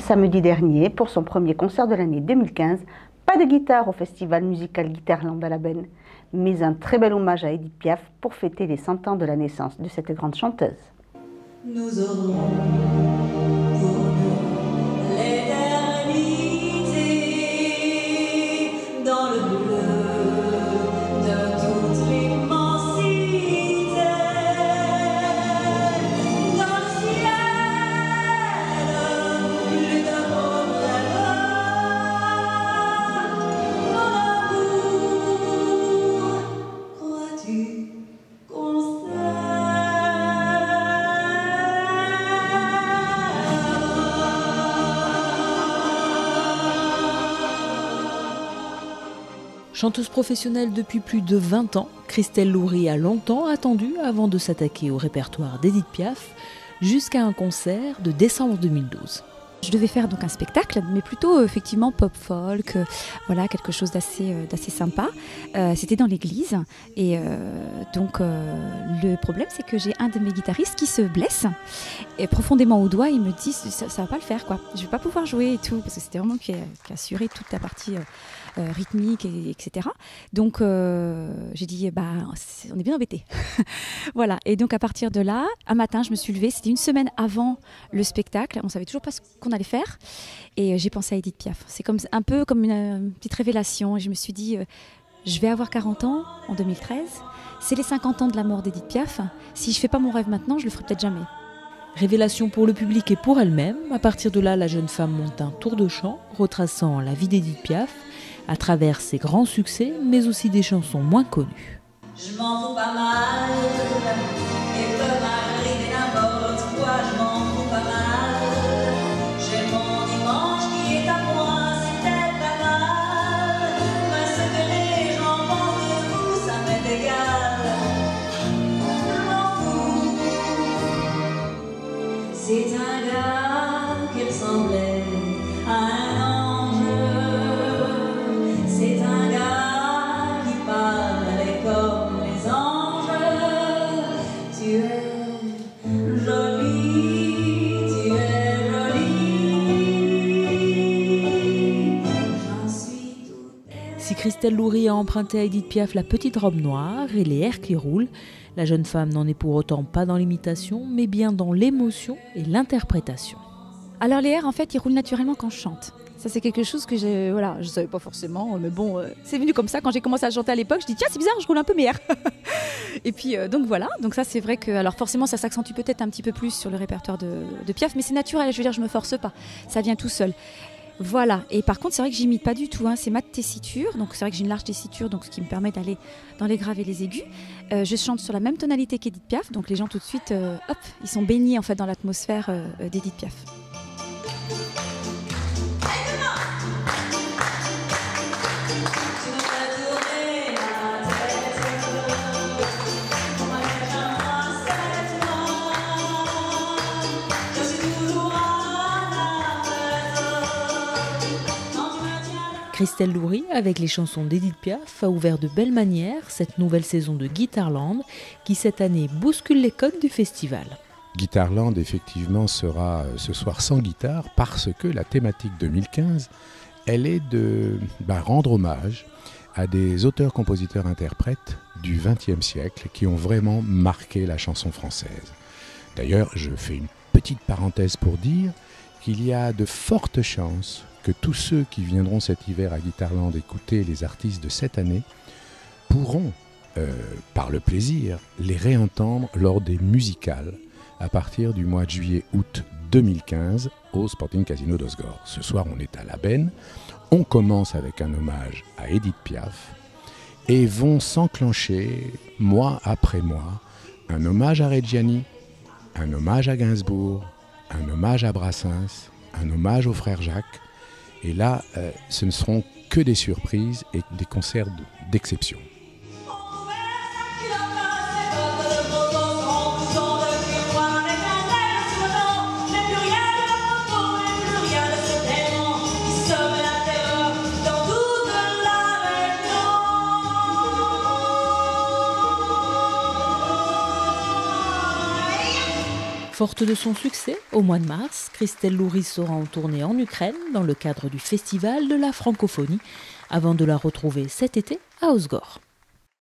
Samedi dernier, pour son premier concert de l'année 2015, pas de guitare au festival musical Guitarland à la Benne, mais un très bel hommage à Édith Piaf pour fêter les 100 ans de la naissance de cette grande chanteuse. Nous aurons pour nous l'éternité dans le bleu de toute l'immensité, dans le ciel, plus de pour la loi, mon amour, crois-tu qu'on Chanteuse professionnelle depuis plus de 20 ans, Christelle Loury a longtemps attendu avant de s'attaquer au répertoire d'Édith Piaf, jusqu'à un concert de décembre 2012. Je devais faire donc un spectacle, mais plutôt effectivement pop folk, voilà, quelque chose d'assez sympa. C'était dans l'église et donc le problème c'est que j'ai un de mes guitaristes qui se blesse et profondément au doigt, il me dit ça va pas le faire quoi, je vais pas pouvoir jouer et tout parce que c'était vraiment qui assurait toute la partie rythmique etc. Donc j'ai dit on est bien embêtés. Voilà, et donc à partir de là, un matin je me suis levée, c'était une semaine avant le spectacle, on savait toujours pas ce qu'on allait faire et j'ai pensé à Édith Piaf. C'est un peu comme une petite révélation et je me suis dit je vais avoir 40 ans en 2013, c'est les 50 ans de la mort d'Édith Piaf, si je fais pas mon rêve maintenant je le ferai peut-être jamais. Révélation pour le public et pour elle-même, à partir de là la jeune femme monte un tour de chant retraçant la vie d'Édith Piaf à travers ses grands succès mais aussi des chansons moins connues. Je m'en fous pas mal, et peut m'arriver n'importe quoi, je m'en fous pas mal. J'ai mon dimanche qui est à moi, c'est peut-être pas mal. Mais ce que les gens pensent de vous, ça m'est égal. Je m'en fous. C'est un gars qui ressemblait à un ange. C'est un gars qui parlait comme les anges. Tu es jolie, tu es jolie. J'en suis toute. Si Christelle Loury a emprunté à Édith Piaf la petite robe noire et les airs qui roulent, la jeune femme n'en est pour autant pas dans l'imitation, mais bien dans l'émotion et l'interprétation. Alors les airs en fait ils roulent naturellement quand je chante. Ça c'est quelque chose que je savais pas forcément, mais bon, c'est venu comme ça quand j'ai commencé à chanter à l'époque. Je dis tiens c'est bizarre, je roule un peu mes airs. Et puis donc voilà, donc ça c'est vrai que, alors forcément ça s'accentue peut-être un petit peu plus sur le répertoire de Piaf, mais c'est naturel, je veux dire je me force pas, ça vient tout seul. Voilà, et par contre c'est vrai que j'imite pas du tout, c'est ma tessiture, donc c'est vrai que j'ai une large tessiture, donc ce qui me permet d'aller dans les graves et les aigus. Je chante sur la même tonalité qu'Édith Piaf, donc les gens tout de suite, hop, ils sont baignés en fait dans l'atmosphère d'Édith Piaf. Christelle Loury, avec les chansons d'Édith Piaf, a ouvert de belle manière cette nouvelle saison de Guitarland qui cette année bouscule les codes du festival. Guitarland effectivement sera ce soir sans guitare parce que la thématique 2015, elle est de rendre hommage à des auteurs, compositeurs, interprètes du XXe siècle qui ont vraiment marqué la chanson française. D'ailleurs, je fais une petite parenthèse pour dire qu'il y a de fortes chances que tous ceux qui viendront cet hiver à Guitarland écouter les artistes de cette année pourront, par le plaisir, les réentendre lors des musicales à partir du mois de juillet-août 2015 au Sporting Casino d'Osgore. Ce soir, on est à la Benne. On commence avec un hommage à Édith Piaf et vont s'enclencher, mois après mois, un hommage à Reggiani, un hommage à Gainsbourg, un hommage à Brassens, un hommage au frère Jacques. Et là, ce ne seront que des surprises et des concerts d'exception. Forte de son succès, au mois de mars, Christelle Louris sera en tournée en Ukraine dans le cadre du Festival de la francophonie, avant de la retrouver cet été à Osgore.